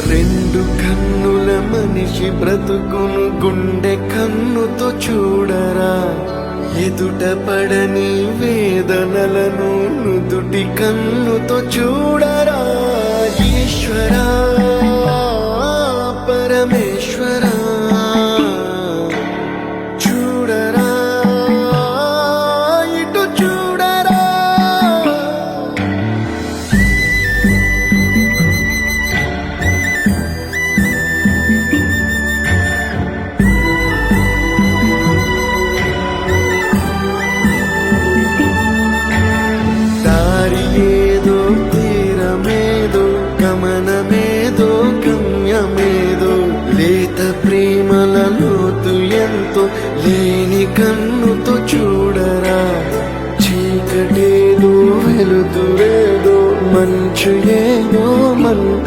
రెండు కన్నుల మనిషి బ్రతుకును గుండె కన్నుతో చూడరా, ఎదుట పడని వేదనలను నుదుటి కన్నుతో చూడరా. ఈశ్వరా పరమేశ్వరా చూడరా, ఇటు చూడరా. దారి ఏదో తీరమేదో గమనమేదో గమ్యమేదో, లేత ప్రేమల లోతు ఎంతో లేని కన్నుతో చూడరా. చీకటేదో వెలుతురేదో మంచు ఏదో మంట